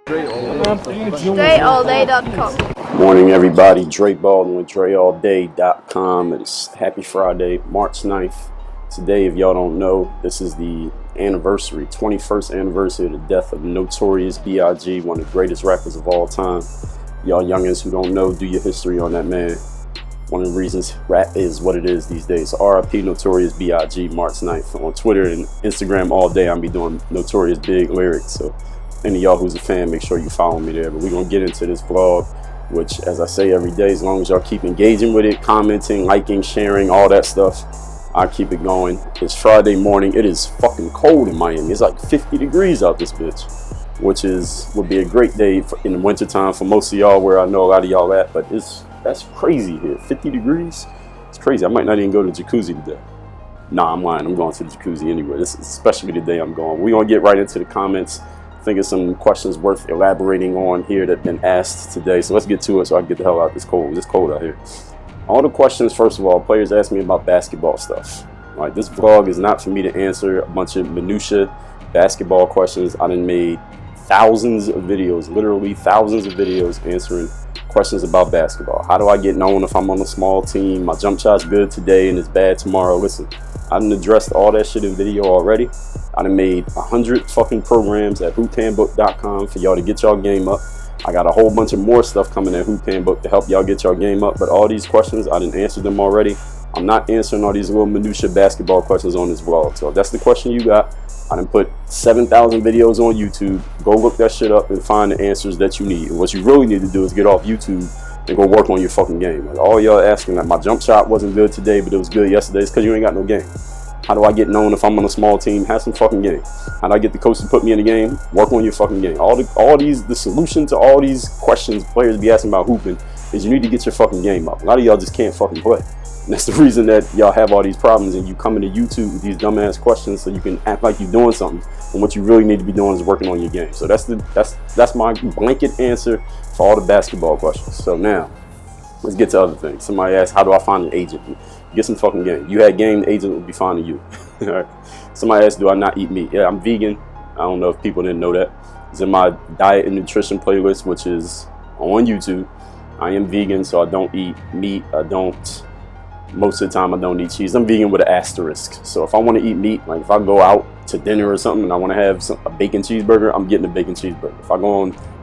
DreAllDay.com. Morning, everybody. Dre Baldwin with DreAllDay.com. It's happy Friday, March 9th. Today, if y'all don't know, this is the anniversary, 21st anniversary of the death of Notorious B.I.G., one of the greatest rappers of all time. Y'all youngins who don't know, do your history on that man. One of the reasons rap is what it is these days. R.I.P. Notorious B.I.G. March 9th. On Twitter and Instagram all day, I'm be doing Notorious Big lyrics. So any of y'all who's a fan, make sure you follow me there. But we're going to get into this vlog, which, as I say every day, as long as y'all keep engaging with it, commenting, liking, sharing, all that stuff, I keep it going. It's Friday morning. It is fucking cold in Miami. It's like 50 degrees out this bitch, which would be a great day in the wintertime for most of y'all, where I know a lot of y'all at, but that's crazy here. 50 degrees? It's crazy. I might not even go to the jacuzzi today. Nah, I'm lying. I'm going to the jacuzzi anyway. This is especially the day I'm going. We're going to get right into the comments. I think it's some questions worth elaborating on here that have been asked today. So let's get to it so I can get the hell out. It's cold. It's cold out here. All the questions, first of all, players ask me about basketball stuff. All right, this vlog is not for me to answer a bunch of minutia basketball questions. I done made thousands of videos, literally thousands of videos answering questions about basketball. How do I get known if I'm on a small team? My jump shot's good today and it's bad tomorrow. Listen, I done addressed all that shit in video already. I done made 100 fucking programs at hoophandbook.com for y'all to get y'all game up. I got a whole bunch of more stuff coming at Hoop Handbook to help y'all get y'all game up. But all these questions, I didn't answer them already. I'm not answering all these little minutia basketball questions on this vlog. So if that's the question you got, I done put 7,000 videos on YouTube. Go look that shit up and find the answers that you need. And what you really need to do is get off YouTube and go work on your fucking game. Like, all y'all asking that my jump shot wasn't good today, but it was good yesterday, it's because you ain't got no game. How do I get known if I'm on a small team? Have some fucking game. How do I get the coach to put me in the game? Work on your fucking game. The solution to all these questions players be asking about hooping is you need to get your fucking game up. A lot of y'all just can't fucking play. And that's the reason that y'all have all these problems and you come into YouTube with these dumbass questions so you can act like you're doing something. And what you really need to be doing is working on your game. So that's my blanket answer for all the basketball questions. So now, let's get to other things. Somebody asked, how do I find an agent? Get some fucking game. You had game, the agent would be finding you. All right. Somebody asked, do I not eat meat? Yeah, I'm vegan. I don't know if people didn't know that. It's in my diet and nutrition playlist, which is on YouTube. I am vegan, so I don't eat meat. Most of the time I don't eat cheese. I'm vegan with an asterisk. So if I want to eat meat, like if I go out to dinner or something and I want to have a bacon cheeseburger, I'm getting a bacon cheeseburger. If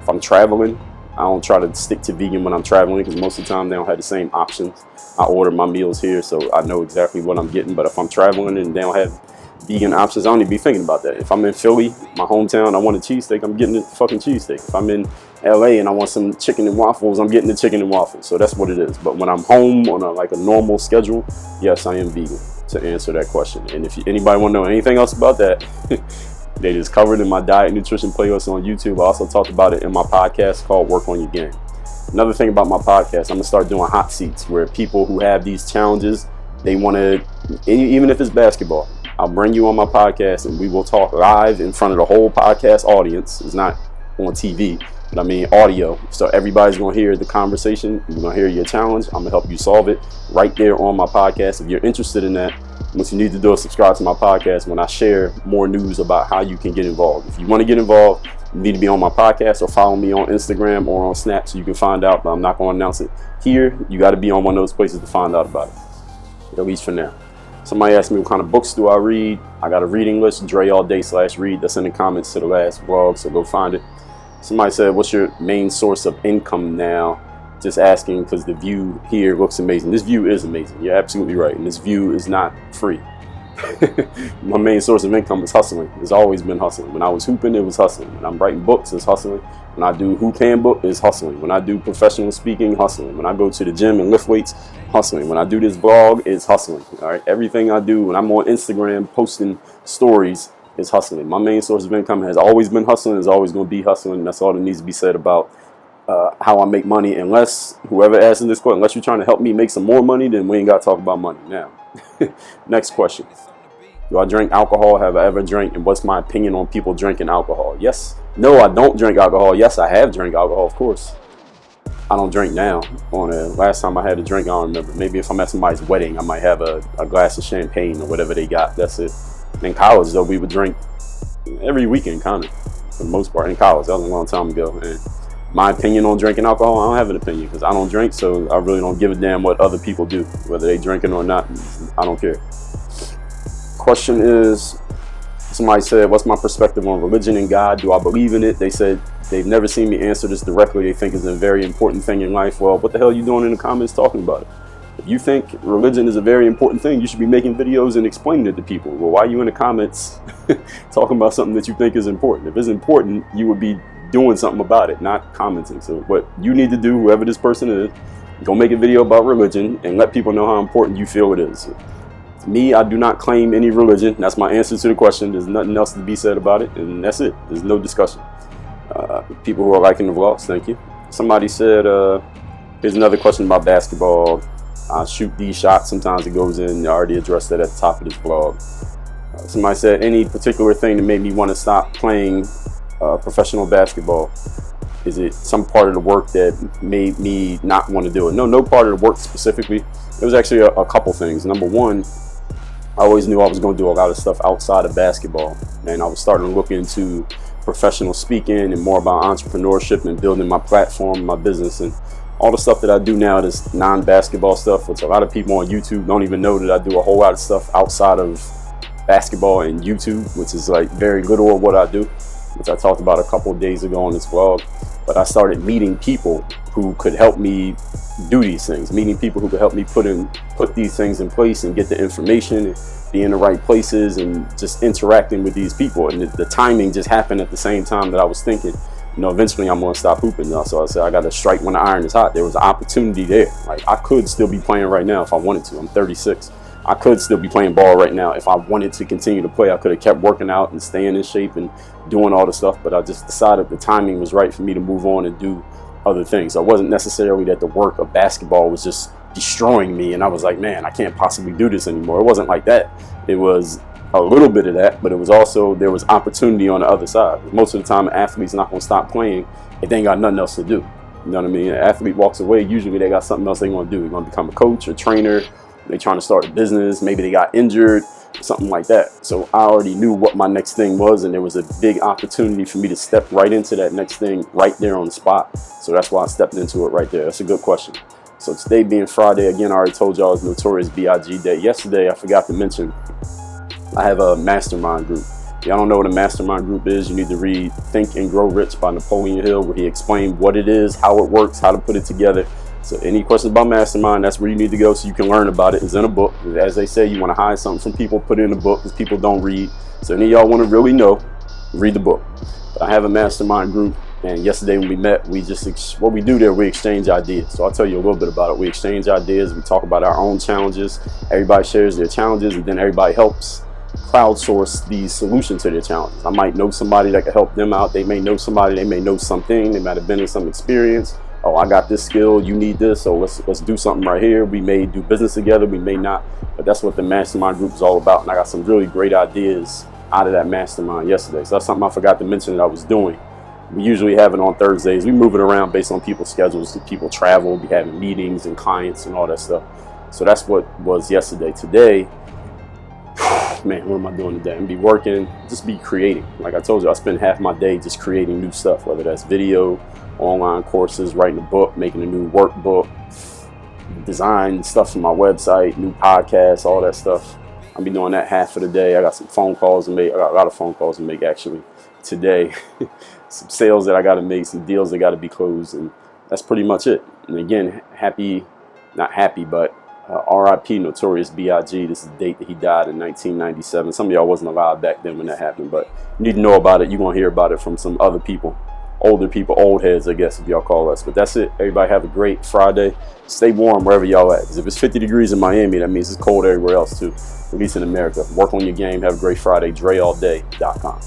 I'm traveling, I don't try to stick to vegan when I'm traveling because most of the time they don't have the same options. I order my meals here, so I know exactly what I'm getting. But if I'm traveling and they don't have vegan options, I don't even be thinking about that. If I'm in Philly, my hometown, I want a cheesesteak, I'm getting the fucking cheesesteak. If I'm in LA and I want some chicken and waffles, I'm getting the chicken and waffles. So that's what it is. But when I'm home on a normal schedule, yes, I am vegan, to answer that question. And if anybody want to know anything else about that, it is covered in my diet and nutrition playlist on YouTube. I also talked about it in my podcast called Work on Your Game. Another thing about my podcast, I'm going to start doing hot seats where people who have these challenges, they want to, even if it's basketball, I'll bring you on my podcast and we will talk live in front of the whole podcast audience. It's not on TV, but I mean audio. So everybody's going to hear the conversation. You're going to hear your challenge. I'm going to help you solve it right there on my podcast. If you're interested in that, what you need to do is subscribe to my podcast when I share more news about how you can get involved. If you want to get involved, you need to be on my podcast or follow me on Instagram or on Snap so you can find out, but I'm not going to announce it here. You got to be on one of those places to find out about it, at least for now. Somebody asked me what kind of books do I read. I got a reading list, DreAllDay/read. That's in the comments to the last vlog, so go find it. Somebody said, what's your main source of income now? Just asking because the view here looks amazing. This view is amazing. You're absolutely right. And this view is not free. My main source of income is hustling. It's always been hustling. When I was hooping, it was hustling. When I'm writing books, it's hustling. When I do Hoop Handbook, it's hustling. When I do professional speaking, hustling. When I go to the gym and lift weights, hustling. When I do this vlog, it's hustling. All right. Everything I do when I'm on Instagram posting stories is hustling. My main source of income has always been hustling. Is always going to be hustling. That's all that needs to be said about how I make money. Unless whoever asking this question, unless you're trying to help me make some more money, then we ain't got to talk about money now. Next question. Do I drink alcohol? Have I ever drank? And what's my opinion on people drinking alcohol? Yes. No, I don't drink alcohol. Yes, I have drank alcohol, of course. I don't drink now. Last time I had a drink, I don't remember. Maybe if I'm at somebody's wedding, I might have a glass of champagne or whatever they got. That's it. In college, though, we would drink every weekend, kind of. for the most part, in college. That was a long time ago. And my opinion on drinking alcohol, I don't have an opinion because I don't drink, so I really don't give a damn what other people do, whether they drinking or not. I don't care. Question is, somebody said, what's my perspective on religion and God? Do I believe in it? They said they've never seen me answer this directly. They think it's a very important thing in life. Well, what the hell are you doing in the comments talking about it? If you think religion is a very important thing, you should be making videos and explaining it to people. Well, why are you in the comments talking about something that you think is important? If it's important, you would be doing something about it, not commenting. So what you need to do, whoever this person is, go make a video about religion and let people know how important you feel it is. To me, I do not claim any religion. That's my answer to the question. There's nothing else to be said about it, and that's it. There's no discussion. People who are liking the vlogs, thank you. Somebody said, here's another question about basketball. I shoot these shots, sometimes it goes in. I already addressed that at the top of this vlog. Somebody said, any particular thing that made me want to stop playing professional basketball? Is it some part of the work that made me not want to do it? No part of the work specifically. It was actually a couple things. Number one, I always knew I was going to do a lot of stuff outside of basketball, and I was starting to look into professional speaking and more about entrepreneurship and building my platform, my business, and all the stuff that I do now is non-basketball stuff, which a lot of people on YouTube don't even know that I do a whole lot of stuff outside of basketball and YouTube, which is like very little of what I do, which I talked about a couple of days ago on this vlog. But I started meeting people who could help me do these things, meeting people who could help me put these things in place and get the information and be in the right places and just interacting with these people. And the timing just happened at the same time that I was thinking, you know, eventually I'm going to stop hooping now. So I said, I got to strike when the iron is hot. There was an opportunity there. Like, I could still be playing right now if I wanted to. I'm 36. I could still be playing ball right now. If I wanted to continue to play, I could have kept working out and staying in shape and doing all the stuff. But I just decided the timing was right for me to move on and do other things. So it wasn't necessarily that the work of basketball was just destroying me and I was like, man, I can't possibly do this anymore. It wasn't like that. It was a little bit of that, but it was also, there was opportunity on the other side. Most of the time, an athlete's not going to stop playing if they ain't got nothing else to do. You know what I mean? An athlete walks away, usually they got something else they want to do. They're going to become a coach, a trainer. They're trying to start a business. Maybe they got injured, something like that. So I already knew what my next thing was, and there was a big opportunity for me to step right into that next thing right there on the spot. So that's why I stepped into it right there. That's a good question. So today being Friday, again, I already told y'all it's Notorious B.I.G. Day. Yesterday, I forgot to mention, I have a mastermind group. If y'all don't know what a mastermind group is, you need to read Think and Grow Rich by Napoleon Hill, where he explained what it is, how it works, how to put it together. So any questions about Mastermind, that's where you need to go so you can learn about it. It's in a book. As they say, you want to hide something from people, put it in a book because people don't read. So any of y'all want to really know, read the book. But I have a mastermind group, and yesterday when we met, what we do there, we exchange ideas. So I'll tell you a little bit about it. We exchange ideas. We talk about our own challenges. Everybody shares their challenges, and then everybody helps crowdsource the solution to their challenges. I might know somebody that can help them out. They may know somebody. They may know something. They might have been in some experience. Oh, I got this skill, you need this, so let's do something right here. We may do business together, we may not, but that's what the mastermind group is all about. And I got some really great ideas out of that mastermind yesterday. So that's something I forgot to mention that I was doing. We usually have it on Thursdays. We move it around based on people's schedules. People travel, be having meetings and clients and all that stuff. So that's what was yesterday. Today, man, what am I doing today? I'm be working, just be creating. Like I told you, I spend half my day just creating new stuff, whether that's video, online courses, writing a book, making a new workbook, design stuff for my website, new podcasts, all that stuff. I'll be doing that half of the day. I got some phone calls to make. I got a lot of phone calls to make actually today. Some sales that I got to make, some deals that got to be closed, and that's pretty much it. And again, not happy, but R.I.P. Notorious B.I.G. This is the date that he died in 1997. Some of y'all wasn't alive back then when that happened, but you need to know about it. You're going to hear about it from some other people. Older people, old heads, I guess, if y'all call us. But that's it. Everybody have a great Friday. Stay warm wherever y'all at. Because if it's 50 degrees in Miami, that means it's cold everywhere else too. At least in America. Work on your game. Have a great Friday. DreAllDay.com.